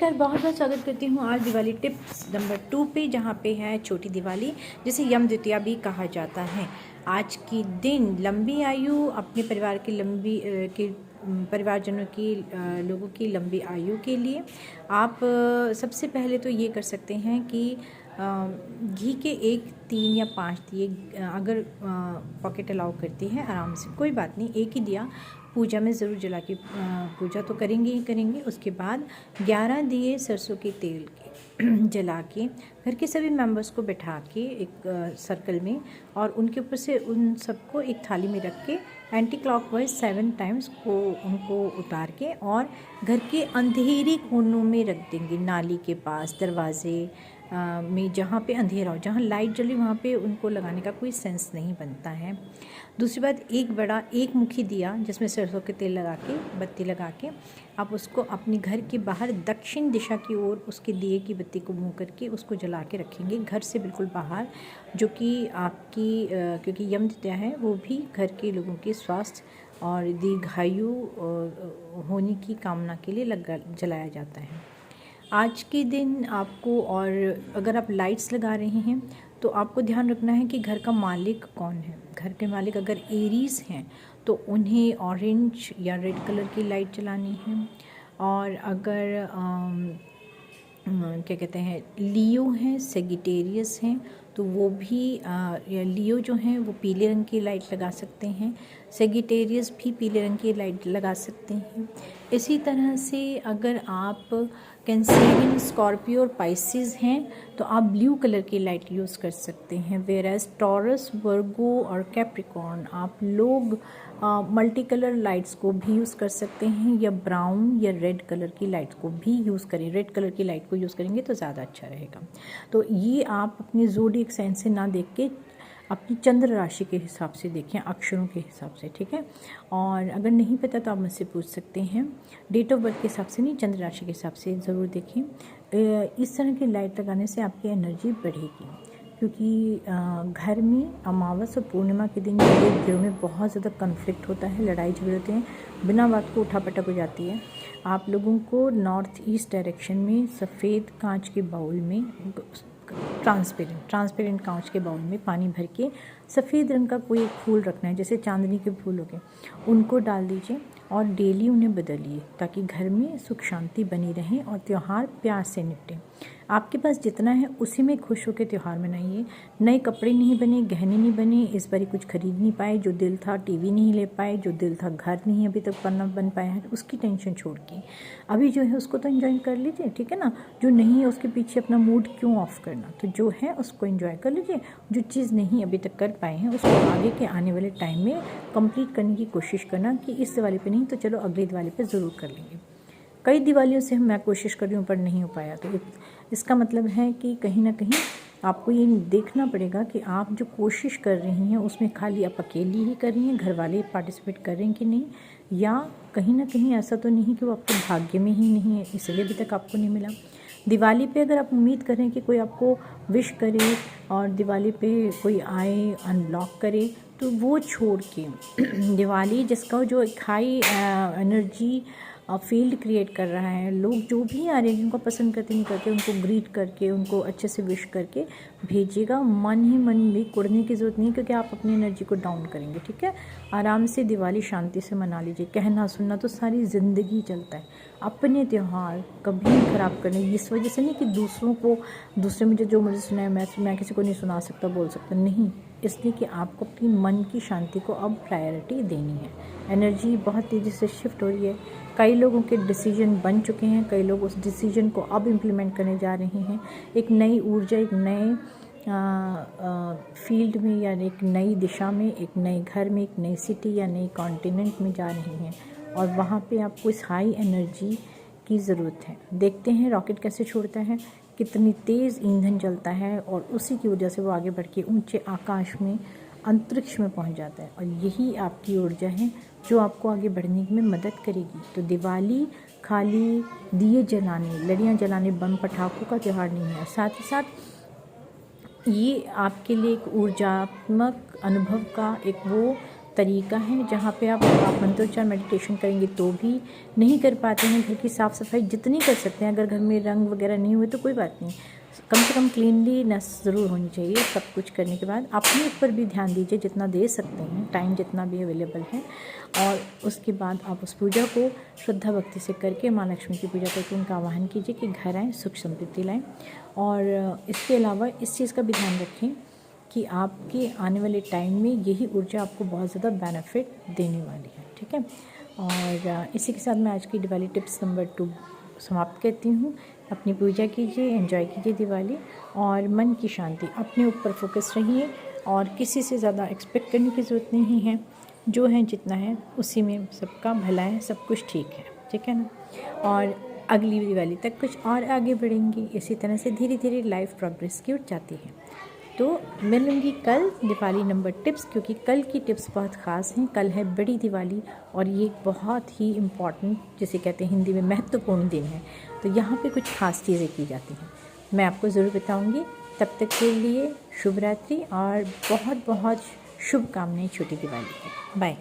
नमस्कार, बहुत बहुत स्वागत करती हूँ आज दिवाली टिप्स नंबर 2 पे, जहाँ पे है छोटी दिवाली जिसे यम द्वितीया भी कहा जाता है। आज की दिन लंबी आयु, अपने परिवार की परिवारजनों की लोगों की लंबी आयु के लिए आप सबसे पहले तो ये कर सकते हैं कि घी के 1, 3 या 5 दिए, अगर पॉकेट अलाउ करती है आराम से, कोई बात नहीं, एक ही दिया पूजा में ज़रूर जला के पूजा तो करेंगे ही करेंगे। उसके बाद 11 दिए सरसों के तेल के जला के घर के सभी मेंबर्स को बैठा के एक सर्कल में, और उनके ऊपर से उन सबको एक थाली में रख के एंटी क्लॉकवाइज 7 टाइम्स को उनको उतार के और घर के अंधेरी कोनों में रख देंगे, नाली के पास, दरवाजे में, जहाँ पे अंधेरा हो, जहाँ लाइट जली वहाँ पे उनको लगाने का कोई सेंस नहीं बनता है। दूसरी बात, एक बड़ा एक मुखी दिया जिसमें सरसों के तेल लगा के, बत्ती लगा के, आप उसको अपने घर के बाहर दक्षिण दिशा की ओर उसके दिए की बत्ती को मुँह करके उसको जला के रखेंगे, घर से बिल्कुल बाहर, जो कि आपकी क्योंकि यम द्वितीया है, वो भी घर के लोगों के स्वास्थ्य और दीर्घायु होने की कामना के लिए जलाया जाता है। आज के दिन आपको, और अगर आप लाइट्स लगा रहे हैं तो आपको ध्यान रखना है कि घर का मालिक कौन है। घर के मालिक अगर एरीज हैं तो उन्हें ऑरेंज या रेड कलर की लाइट जलानी है, और अगर क्या कहते हैं, लियो हैं, सेगिटेरियस हैं, तो वो भी या लियो जो हैं वो पीले रंग की लाइट लगा सकते हैं, सेगिटेरियस भी पीले रंग की लाइट लगा सकते हैं। इसी तरह से अगर आप कैंसेरियन, स्कॉर्पियो और पाइसेस हैं तो आप ब्लू कलर की लाइट यूज़ कर सकते हैं। वेराज टॉरस, वर्गो और कैप्रिकॉर्न आप लोग मल्टी कलर लाइट्स को भी यूज़ कर सकते हैं, या ब्राउन या रेड कलर की लाइट्स को भी यूज़ करें। रेड कलर की लाइट को यूज़ करेंगे तो ज़्यादा अच्छा रहेगा। तो ये आप अपनी ज़ोडिएक साइन से ना देख के अपनी चंद्र राशि के हिसाब से देखें, अक्षरों के हिसाब से, ठीक है। और अगर नहीं पता तो आप मुझसे पूछ सकते हैं, डेट ऑफ बर्थ के हिसाब से नहीं, चंद्र राशि के हिसाब से ज़रूर देखें। इस तरह की लाइट लगाने से आपकी एनर्जी बढ़ेगी, क्योंकि घर में अमावस और पूर्णिमा के दिन घरों में बहुत ज़्यादा कन्फ्लिक्ट होता है, लड़ाई झगड़े होते हैं, बिना बात को उठापटक हो जाती है। आप लोगों को नॉर्थ ईस्ट डायरेक्शन में सफ़ेद कांच के बाउल में, ट्रांसपेरेंट कांच के बाउल में पानी भर के सफ़ेद रंग का कोई एक फूल रखना है, जैसे चांदनी के फूल हो गए, उनको डाल दीजिए और डेली उन्हें बदलिए, ताकि घर में सुख शांति बनी रहे और त्यौहार प्यार से निपटे। आपके पास जितना है उसी में खुश होकर त्यौहार मनाइए। नए कपड़े नहीं बने, गहने नहीं बने, इस बार कुछ खरीद नहीं पाए, जो दिल था टीवी नहीं ले पाए, जो दिल था घर नहीं अभी तक बन पाया है, उसकी टेंशन छोड़ के अभी जो है उसको तो एंजॉय कर लीजिए, ठीक है ना। जो नहीं है उसके पीछे अपना मूड क्यों ऑफ करना, तो जो है उसको एंजॉय कर लीजिए। जो चीज़ नहीं अभी तक कर पाए हैं उसको आगे के आने वाले टाइम में कंप्लीट करने की कोशिश करना, कि इस दिवाली पे नहीं तो चलो अगली दिवाली पे ज़रूर कर लेंगे। कई दिवालियों से मैं कोशिश कर रही हूँ पर नहीं हो पाया, तो इसका मतलब है कि कहीं ना कहीं आपको ये देखना पड़ेगा कि आप जो कोशिश कर रही हैं उसमें खाली आप अकेली ही कर रही हैं, घर वाले पार्टिसिपेट कर रहे हैं कि नहीं, या कहीं ना कहीं ऐसा तो नहीं कि वो आपके भाग्य में ही नहीं है, इसलिए अभी तक आपको नहीं मिला। दिवाली पे अगर आप उम्मीद करें कि कोई आपको विश करे और दिवाली पे कोई आए अनब्लॉक करे, तो वो छोड़ के दिवाली जिसका जो एक हाई एनर्जी फील्ड क्रिएट कर रहा है, लोग जो भी आ रहे हैं उनको पसंद करते नहीं करते, उनको ग्रीट करके, उनको अच्छे से विश करके भेजिएगा। मन ही मन में कुड़ने की ज़रूरत नहीं, क्योंकि आप अपनी एनर्जी को डाउन करेंगे, ठीक है। आराम से दिवाली शांति से मना लीजिए। कहना सुनना तो सारी ज़िंदगी चलता है, अपने त्यौहार कभी नहीं ख़राब करने, इस वजह से नहीं कि दूसरे मुझे जो मुझे सुनाए मैं किसी को नहीं सुना सकता, बोल सकता, नहीं, इसलिए कि आपको अपनी मन की शांति को अब प्रायोरिटी देनी है। एनर्जी बहुत तेज़ी से शिफ्ट हो रही है, कई लोगों के डिसीजन बन चुके हैं, कई लोग उस डिसीजन को अब इम्प्लीमेंट करने जा रहे हैं। एक नई ऊर्जा, एक नए फील्ड में या एक नई दिशा में, एक नए घर में, एक नई सिटी या नई कॉन्टिनेंट में जा रहे हैं, और वहाँ पे आपको इस हाई एनर्जी की ज़रूरत है। देखते हैं रॉकेट कैसे छोड़ता है, कितनी तेज़ ईंधन जलता है, और उसी की वजह से वो आगे बढ़ के ऊंचे आकाश में, अंतरिक्ष में पहुंच जाता है, और यही आपकी ऊर्जा है जो आपको आगे बढ़ने में मदद करेगी। तो दिवाली खाली दिए जलाने, लड़ियाँ जलाने, बम पटाखों का त्यौहार नहीं है, साथ ही साथ ये आपके लिए एक ऊर्जात्मक अनुभव का एक वो तरीका है जहाँ पे आप मंत्रोच्चार मेडिटेशन करेंगे तो भी नहीं कर पाते हैं। घर की साफ़ सफाई जितनी कर सकते हैं, अगर घर में रंग वगैरह नहीं हुए तो कोई बात नहीं, कम से कम क्लीनलीनेस ज़रूर होनी चाहिए। सब कुछ करने के बाद अपने ऊपर भी ध्यान दीजिए जितना दे सकते हैं, टाइम जितना भी अवेलेबल है। और उसके बाद आप उस पूजा को श्रद्धा भक्ति से करके माँ लक्ष्मी की पूजा करके उनका आवाहन कीजिए कि घर आएँ, सुख समृद्धि लाएँ। और इसके अलावा इस चीज़ का भी ध्यान रखें कि आपके आने वाले टाइम में यही ऊर्जा आपको बहुत ज़्यादा बेनिफिट देने वाली है, ठीक है। और इसी के साथ मैं आज की दिवाली टिप्स नंबर 2 समाप्त करती हूँ। अपनी पूजा कीजिए, एंजॉय कीजिए दिवाली, और मन की शांति, अपने ऊपर फोकस रहिए और किसी से ज़्यादा एक्सपेक्ट करने की ज़रूरत नहीं है। जो है जितना है उसी में सबका भला है, सब कुछ ठीक है ना। और अगली दिवाली तक कुछ और आगे बढ़ेंगी। इसी तरह से धीरे धीरे लाइफ प्रोग्रेस की उठ जाती है। तो मिलूँगी कल दिवाली नंबर टिप्स, क्योंकि कल की टिप्स बहुत ख़ास हैं। कल है बड़ी दिवाली और ये बहुत ही इम्पॉर्टेंट, जिसे कहते हैं हिंदी में महत्वपूर्ण दिन है। तो यहाँ पे कुछ ख़ास चीज़ें की जाती हैं, मैं आपको ज़रूर बताऊँगी। तब तक के लिए शुभ रात्रि और बहुत बहुत शुभकामनाएं छोटी दिवाली की। बाय।